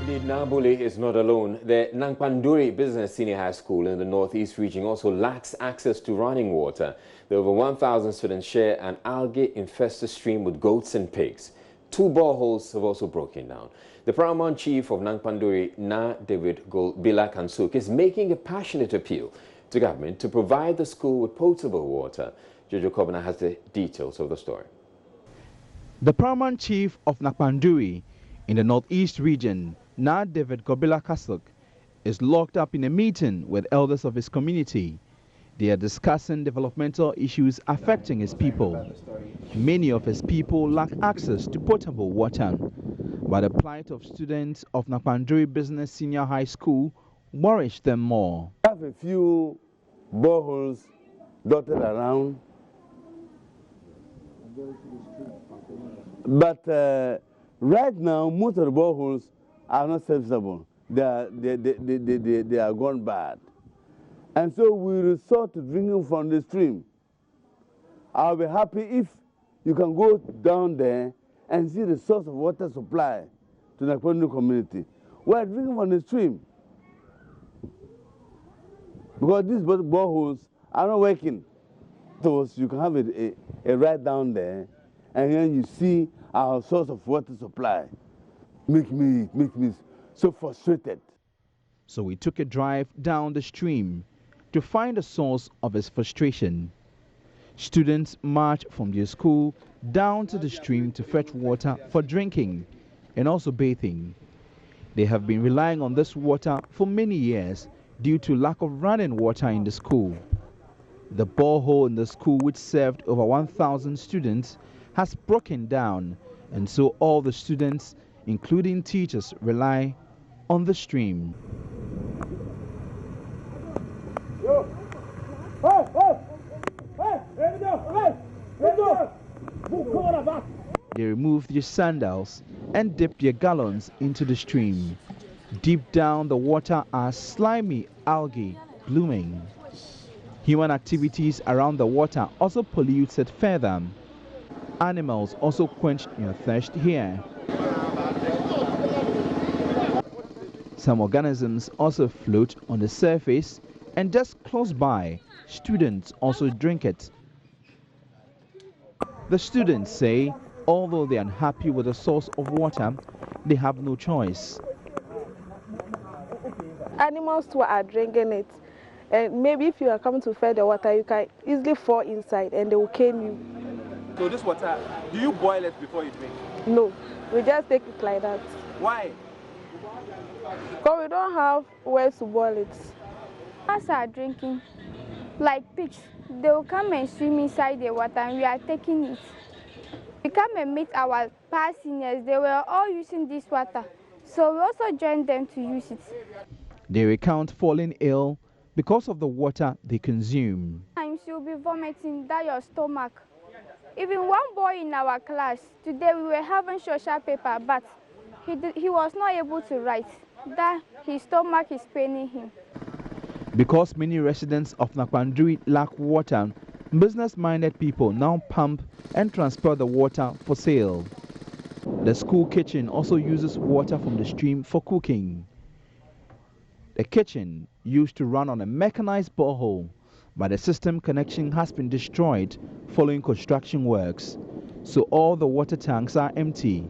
Indeed, Nabule is not alone. The Nakpanduri Business Senior High School in the Northeast region also lacks access to running water. The over 1,000 students share an algae-infested stream with goats and pigs. 2 boreholes have also broken down. The paramount chief of Nakpanduri, Na David Bila Kansuk, is making a passionate appeal to government to provide the school with potable water. Jojo Kobana has the details of the story. The paramount chief of Nakpanduri in the Northeast region, Na David Gobila Kasuk, is locked up in a meeting with elders of his community. They are discussing developmental issues affecting his people. Many of his people lack access to potable water, but the plight of students of Nakpanduri Business Senior High School worries them more. We have a few boreholes dotted around, but right now most of the boreholes are not serviceable. They are gone bad. And so we resort to drinking from the stream. I'll be happy if you can go down there and see the source of water supply to the Nakpanduri community. We are drinking from the stream because these boreholes are not working. So you can have a ride down there and then you see our source of water supply. Make me so frustrated. So we took a drive down the stream to find the source of his frustration. Students marched from their school down to the stream to fetch water for drinking and also bathing. They have been relying on this water for many years due to lack of running water in the school. The borehole in the school, which served over 1,000 students, has broken down, and so all the students, including teachers, rely on the stream. They removed their sandals and dipped their gallons into the stream. Deep down, the water are slimy algae blooming. Human activities around the water also pollutes it further. Animals also quench their thirst here. Some organisms also float on the surface, and just close by, students also drink it. The students say, although they are unhappy with the source of water, they have no choice. Animals too are drinking it, and maybe if you are coming to fetch the water, you can easily fall inside and they will cane you. So this water, do you boil it before you drink? No, we just take it like that. Why? Because we don't have where to boil it. Us are drinking like pigs. They will come and swim inside the water and we are taking it. We come and meet our past seniors. They were all using this water, so we also joined them to use it. They recount falling ill because of the water they consume. Sometimes you'll be vomiting down your stomach. Even one boy in our class, today we were having social paper, but he was not able to write. That his stomach is paining him. Because many residents of Nakpanduri lack water, business-minded people now pump and transport the water for sale. The school kitchen also uses water from the stream for cooking. The kitchen used to run on a mechanized borehole, but the system connection has been destroyed following construction works, so all the water tanks are empty.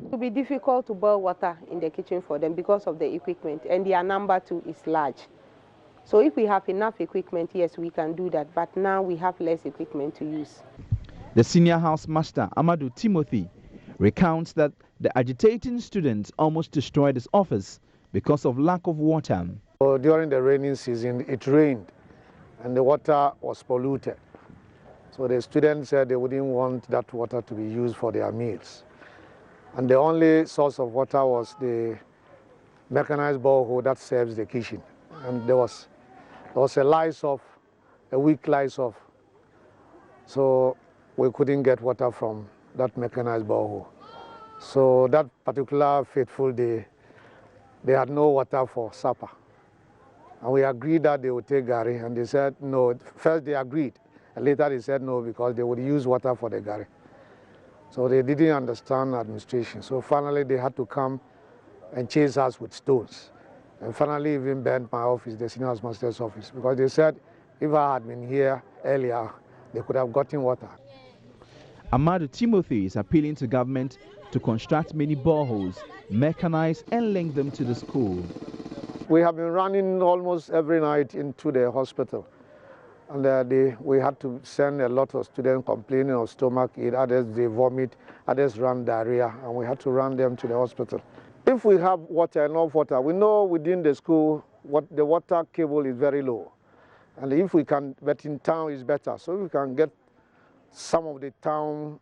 It will be difficult to boil water in the kitchen for them because of the equipment, and their number too is large. So if we have enough equipment, yes, we can do that, but now we have less equipment to use. The senior housemaster, Amadou Timothy, recounts that the agitating students almost destroyed his office because of lack of water. So during the rainy season, it rained and the water was polluted. So the students said they wouldn't want that water to be used for their meals. And the only source of water was the mechanized borehole that serves the kitchen. And there was a weak lice off. So we couldn't get water from that mechanized borehole. So that particular fateful day, they had no water for supper. And we agreed that they would take gari, and they said no. First they agreed, and later they said no because they would use water for the gari. So they didn't understand administration. So finally they had to come and chased us with stones. And finally even burned my office, the senior master's office, because they said if I had been here earlier, they could have gotten water. Amadu Timothy is appealing to government to construct many boreholes, mechanize and link them to the school. We have been running almost every night into the hospital. And we had to send a lot of students complaining of stomach ache, others they vomit, others run diarrhea, and we had to run them to the hospital. If we have water, enough water, we know within the school the water cable is very low. And if we can, but in town is better. So we can get some of the town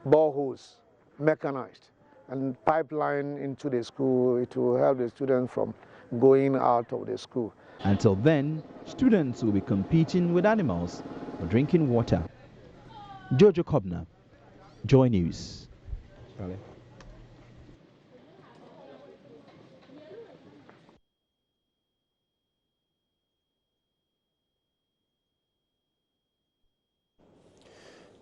boreholes mechanized and pipeline into the school. It will help the students from going out of the school. Until then, students will be competing with animals for drinking water. Jojo Kobna, Joy News. Charlie.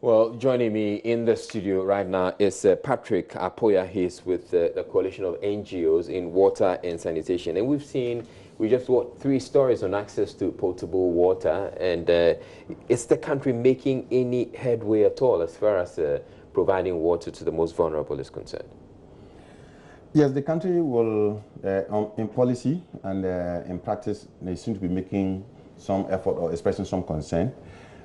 Well, joining me in the studio right now is Patrick Apoya. He's with the coalition of NGOs in water and sanitation. And we just watched 3 stories on access to potable water. And is the country making any headway at all as far as providing water to the most vulnerable is concerned? Yes, the country will, in policy and in practice, they seem to be making some effort or expressing some concern.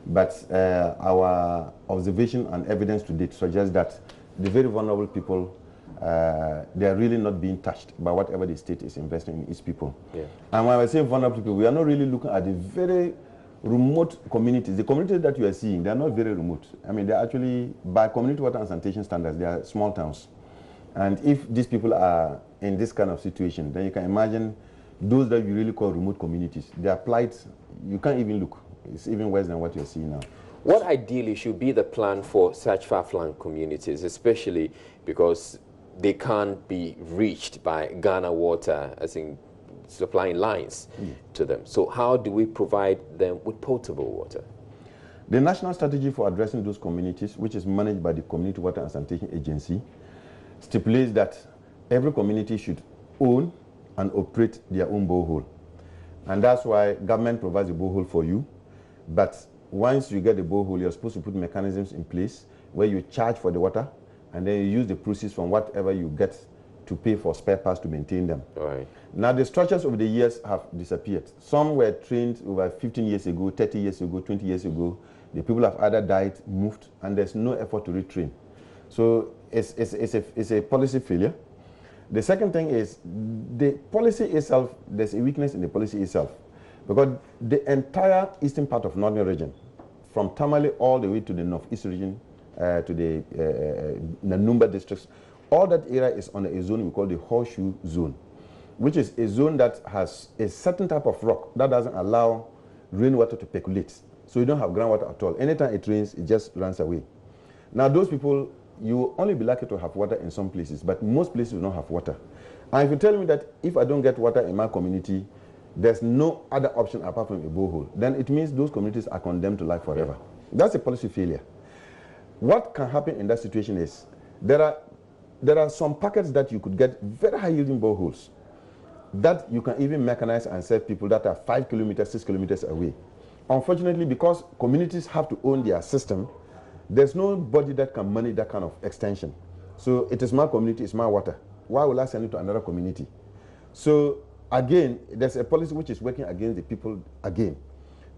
But our observation and evidence to date suggests that the very vulnerable people, they are really not being touched by whatever the state is investing in its people. Yeah. And when I say vulnerable people, we are not really looking at the very remote communities. The communities that you are seeing, they are not very remote. I mean, they are actually, by community water and sanitation standards, they are small towns. And if these people are in this kind of situation, then you can imagine those that you really call remote communities. Their plight, you can't even look. It's even worse than what you're seeing now. What ideally should be the plan for such far-flung communities, especially because they can't be reached by Ghana Water, as in supplying lines to them? So how do we provide them with potable water? The national strategy for addressing those communities, which is managed by the Community Water and Sanitation Agency, stipulates that every community should own and operate their own borehole. And that's why government provides a borehole for you. But once you get the borehole, you're supposed to put mechanisms in place where you charge for the water and then you use the proceeds from whatever you get to pay for spare parts to maintain them. All right. Now, the structures over the years have disappeared. Some were trained over 15 years ago, 30 years ago, 20 years ago. The people have either died, moved, and there's no effort to retrain. So it's a policy failure. The second thing is the policy itself, there's a weakness in the policy itself. Because the entire eastern part of northern region, from Tamale all the way to the northeast region, to the Nanumba districts, all that area is under a zone we call the horseshoe zone, which is a zone that has a certain type of rock that doesn't allow rainwater to percolate. So you don't have groundwater at all. Anytime it rains, it just runs away. Now those people, you will only be lucky to have water in some places, but most places will not have water. And if you tell me that if I don't get water in my community, there's no other option apart from a borehole, then it means those communities are condemned to life forever. That's a policy failure. What can happen in that situation is there are some packets that you could get very high yielding boreholes that you can even mechanize and serve people that are 5 kilometers, 6 kilometers away. Unfortunately, because communities have to own their system, there's nobody that can manage that kind of extension. So it is my community, it's my water. Why will I send it to another community? So again, there's a policy which is working against the people again.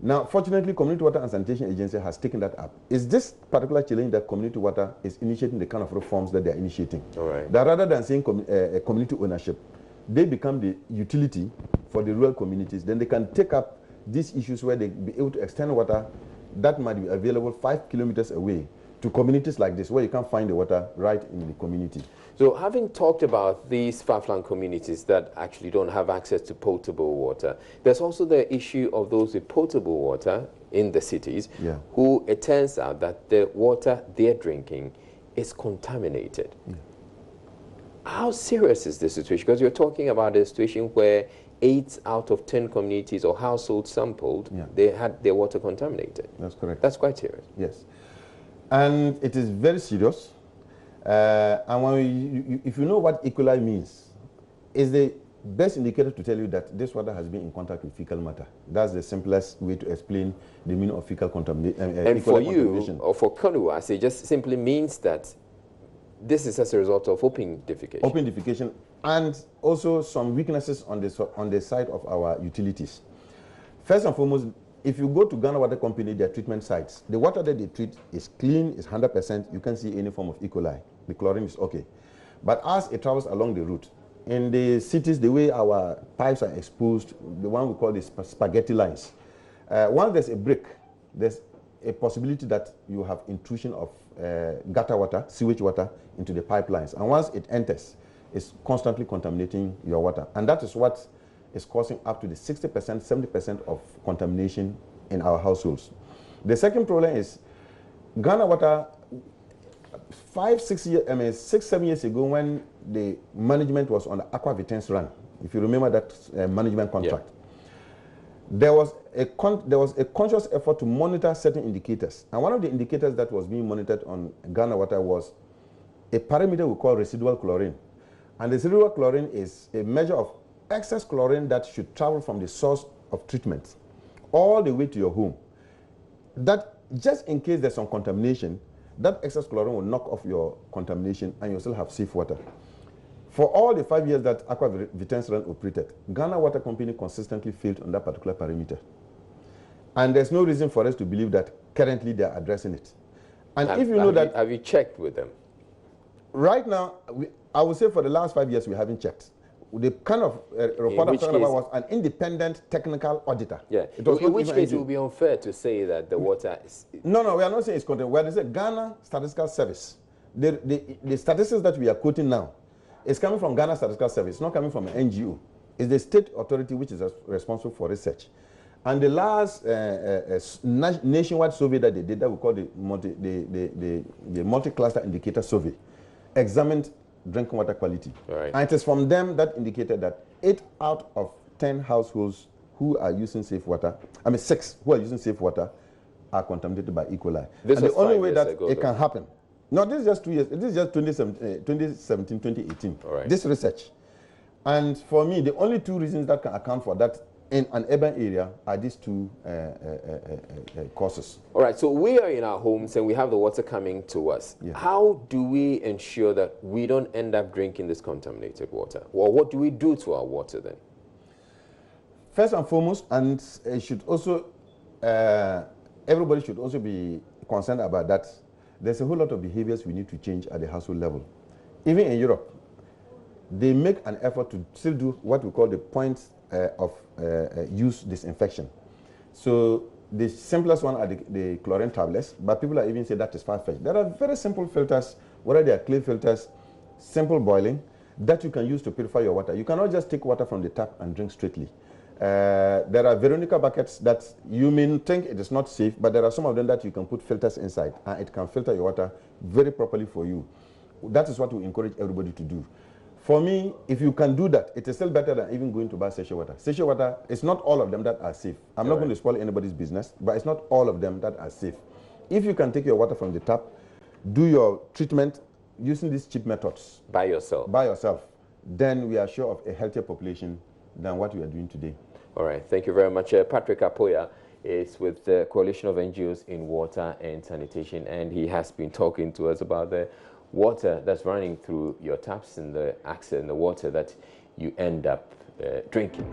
Now, fortunately, Community Water and Sanitation Agency has taken that up. It's this particular challenge that Community Water is initiating the kind of reforms that they're initiating. All right. That rather than saying community ownership, they become the utility for the rural communities. Then they can take up these issues where they be able to extend water that might be available 5 kilometers away to communities like this, where you can't find the water right in the community. So having talked about these far-flung communities that actually don't have access to potable water, there's also the issue of those with potable water in the cities, who it turns out that the water they're drinking is contaminated. How serious is this situation? Because you're talking about a situation where 8 out of 10 communities or households sampled, they had their water contaminated. That's correct. That's quite serious. Yes. And it is very serious. And when if you know what E. coli means, it's the best indicator to tell you that this water has been in contact with fecal matter. That's the simplest way to explain the meaning of fecal contamination. And for you, or for Kanuas, it just simply means that this is as a result of open defecation. Open defecation, and also some weaknesses on the side of our utilities. First and foremost, if you go to Ghana Water Company, their treatment sites, the water that they treat is clean, is 100%. You can't see any form of E. coli. The chlorine is okay. But as it travels along the route, in the cities, the way our pipes are exposed, the one we call the spaghetti lines, once there's a break, there's a possibility that you have intrusion of gutter water, sewage water, into the pipelines. And once it enters, it's constantly contaminating your water. And that is what is causing up to the 60%, 70% of contamination in our households. The second problem is Ghana Water, 6, 7 years ago, when the management was on the Aqua Vitens run, if you remember that management contract, there was a conscious effort to monitor certain indicators. And one of the indicators that was being monitored on Ghana Water was a parameter we call residual chlorine. And the residual chlorine is a measure of excess chlorine that should travel from the source of treatment all the way to your home. That just in case there's some contamination, that excess chlorine will knock off your contamination and you'll still have safe water. For all the 5 years that Aqua Vitens Run operated, Ghana Water Company consistently failed on that particular parameter. And there's no reason for us to believe that currently they are addressing it. And if you know that... Have you checked with them? Right now, I would say for the last 5 years we haven't checked. The kind of report I'm talking about was an independent technical auditor. Yeah. In which case it would be unfair to say that the water is... No, we are not saying it's contaminated. We are saying Ghana Statistical Service. The statistics that we are quoting now is coming from Ghana Statistical Service. It's not coming from an NGO. It's the state authority which is responsible for research. And the last nationwide survey that they did, that we call the multi-cluster indicator survey, examined drinking water quality. Right. And it is from them that indicated that 8 out of 10 households who are using safe water, 6 who are using safe water are contaminated by E. coli. This and was the only way that ago, it can happen, no, this is just 2 years, this is just 2017, 2018, right. This research. And for me, the only 2 reasons that can account for that in an urban area are these 2 causes. All right, so we are in our homes and we have the water coming to us. Yeah. How do we ensure that we don't end up drinking this contaminated water? Or what do we do to our water then? First and foremost, and it should also, everybody should also be concerned about that. There's a whole lot of behaviors we need to change at the household level. Even in Europe, they make an effort to still do what we call the point of use disinfection. So the simplest one are the chlorine tablets, but people are even saying that is far-fetched. There are very simple filters, whether they are clay filters, simple boiling, that you can use to purify your water. You cannot just take water from the tap and drink straightly. There are Veronica buckets that you may think it is not safe, but there are some of them that you can put filters inside, and it can filter your water very properly for you. That is what we encourage everybody to do. For me, if you can do that, it is still better than even going to buy sachet water. Sachet water, it's not all of them that are safe. I'm not going to spoil anybody's business, but it's not all of them that are safe. If you can take your water from the tap, do your treatment using these cheap methods. By yourself. Then we are sure of a healthier population than what we are doing today. All right, thank you very much. Patrick Apoya is with the Coalition of NGOs in Water and Sanitation, and he has been talking to us about the water that's running through your taps and the water that you end up drinking.